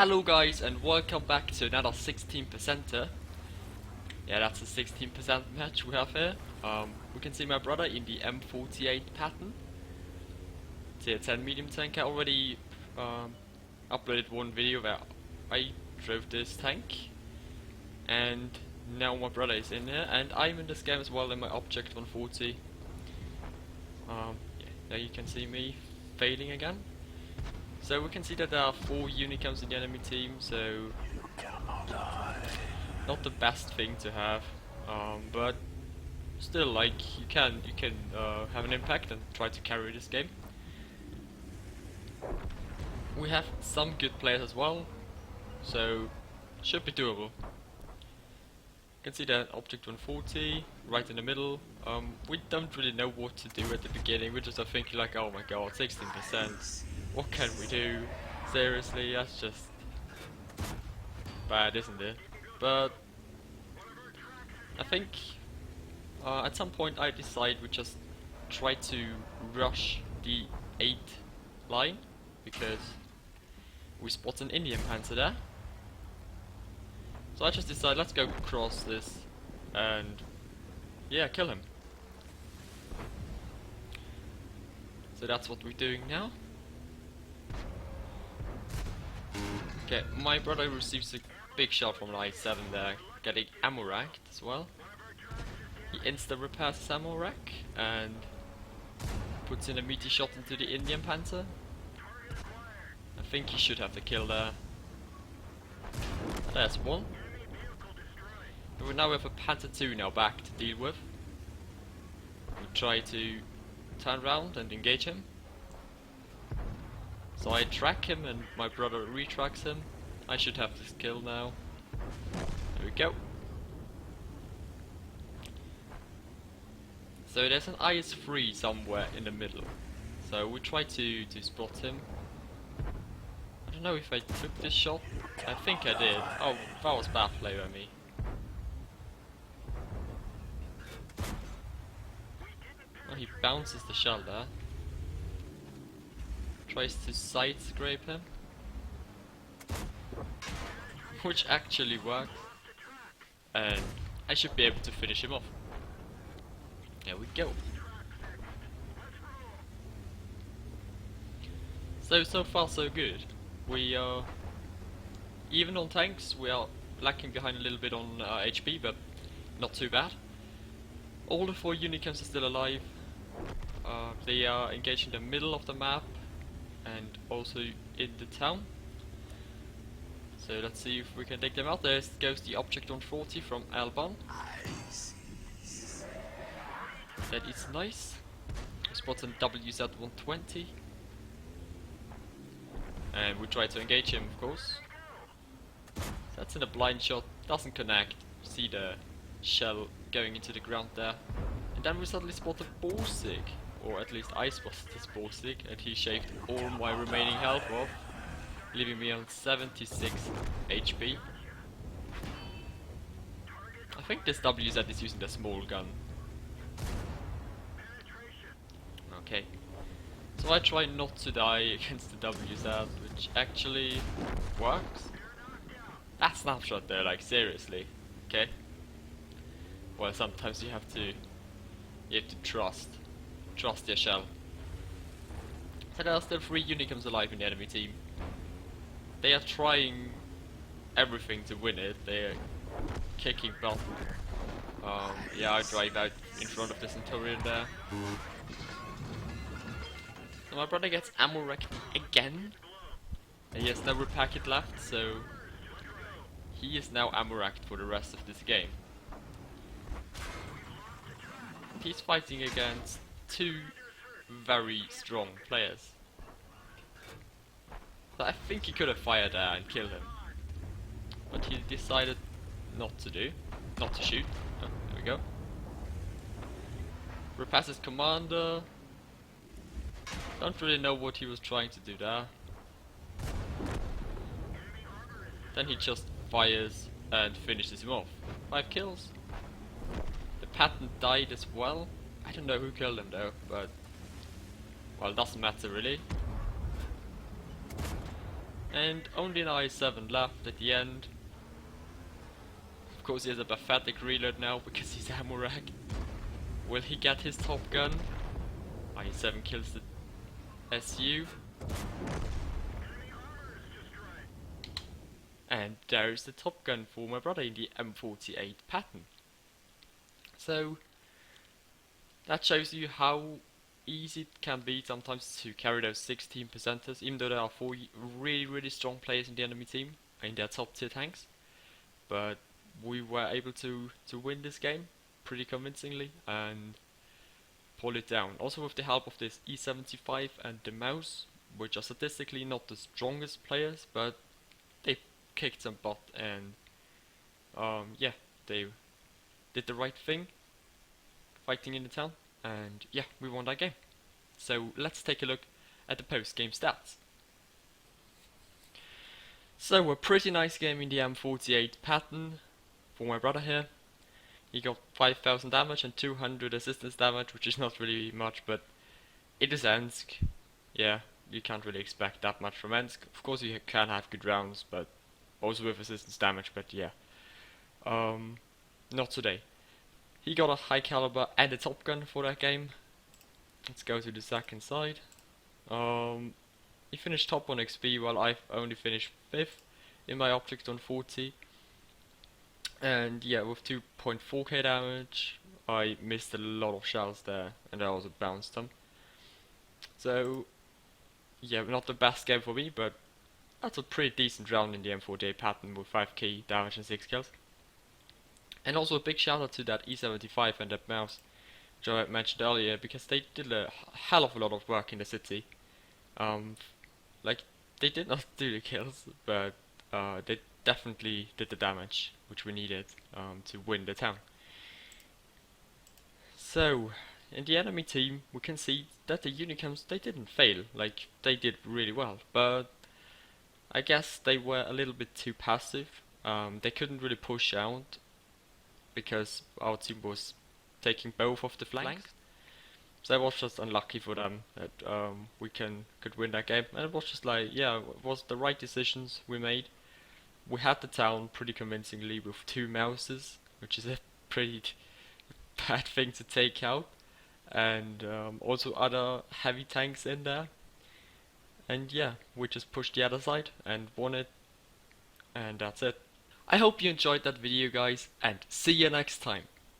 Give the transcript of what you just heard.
Hello guys and welcome back to another 16%er. Yeah, that's a 16% match we have here. We can see my brother in the M48 pattern. Tier 10 medium tank. I already uploaded one video where I drove this tank. And now my brother is in here and I'm in this game as well in my Object 140. Yeah, there you can see me failing again. So we can see that there are 4 unicams in the enemy team, so not the best thing to have, but still, like, you can have an impact and try to carry this game. We have some good players as well, so should be doable. You can see that Object 140 right in the middle. We don't really know what to do at the beginning. We're just thinking like, oh my god, 16%. What can we do? Seriously, that's just bad, isn't it? But I think at some point I decide we just try to rush the 8 line because we spot an Indian Panzer there. So I just decide let's go across this and yeah, kill him. So that's what we're doing now. Okay, my brother receives a big shot from an I-7 there, getting ammo racked as well. He insta-repairs his ammo rack and puts in a meaty shot into the Indian Panzer. I think he should have the kill there. There's one. And now we have a Panther 2 now back to deal with. We try to turn around and engage him. So I track him and my brother retracks him. I should have this kill now. There we go. So there's an IS-3 somewhere in the middle. So we try to spot him. I don't know if I took this shot. I think I did. Oh, that was bad play by me. Oh, he bounces the shell there. Tries to side scrape him, which actually worked, and I should be able to finish him off. There we go. So far so good. We are even on tanks. We are lacking behind a little bit on HP, but not too bad. All the 4 unicams are still alive. They are engaged in the middle of the map and also in the town. So let's see if we can take them out. There goes the Object 140 from Alban. That is nice. Spots an WZ-120. And we try to engage him, of course. That's in a blind shot, doesn't connect. See the shell going into the ground there. And then we suddenly spot a Borsig. Or at least I spotted this Borsig, and he shaved all my remaining health off, leaving me on 76 HP. I think this WZ is using the small gun. Okay. So I try not to die against the WZ, which actually works. That snapshot there, like, seriously. Okay. Well, sometimes you have to trust your shell. So there are still 3 unicams alive in the enemy team. They are trying everything to win it. They are kicking butt. Yeah, I drive out in front of the Centurion there. So my brother gets ammo wrecked again. And he has no repair kit left, so he is now ammo wrecked for the rest of this game. He's fighting against 2 very strong players. So I think he could have fired there and killed him. But he decided not to shoot. Oh, there we go. Repasses commander. Don't really know what he was trying to do there. Then he just fires and finishes him off. 5 kills. The Patton died as well. I don't know who killed him though, but well, it doesn't matter really. and only an I7 left at the end. Of course he has a pathetic reload now because he's ammo rack. Will he get his top gun? I7 kills the SU. And there's the top gun for my brother in the M48 pattern. So that shows you how easy it can be sometimes to carry those 16%ers, even though there are 4 really strong players in the enemy team in their top tier tanks. But we were able to win this game pretty convincingly and pull it down. Also with the help of this E75 and the Mouse, which are statistically not the strongest players, but they kicked some butt and yeah, they did the right thing fighting in the town, and yeah, we won that game. So let's take a look at the post-game stats. So a pretty nice game in the M48 pattern for my brother here. He got 5,000 damage and 200 assistance damage, which is not really much, but it is Ensk. Yeah, you can't really expect that much from Ensk. Of course you can have good rounds, but also with assistance damage, but yeah. Not today. He got a high caliber and a top gun for that game. Let's go to the second side. He finished top on XP while I've only finished 5th in my Object on 40. And yeah, with 2.4k damage, I missed a lot of shells there, and I also bounced them. So yeah, not the best game for me, but that's a pretty decent round in the M48 pattern with 5k damage and 6 kills. And also a big shout out to that E75 and that Mouse, which I mentioned earlier, because they did a hell of a lot of work in the city. Like, they did not do the kills, but they definitely did the damage which we needed to win the town. So, in the enemy team, we can see that the Unicums, they didn't fail, like, they did really well, but I guess they were a little bit too passive. They couldn't really push out because our team was taking both of the flanks. So it was just unlucky for them that we could win that game. And it was just like, yeah, it was the right decisions we made. We had the town pretty convincingly with 2 Mouses, which is a pretty bad thing to take out. And also other heavy tanks in there. And yeah, we just pushed the other side and won it. And that's it. I hope you enjoyed that video, guys, and see you next time.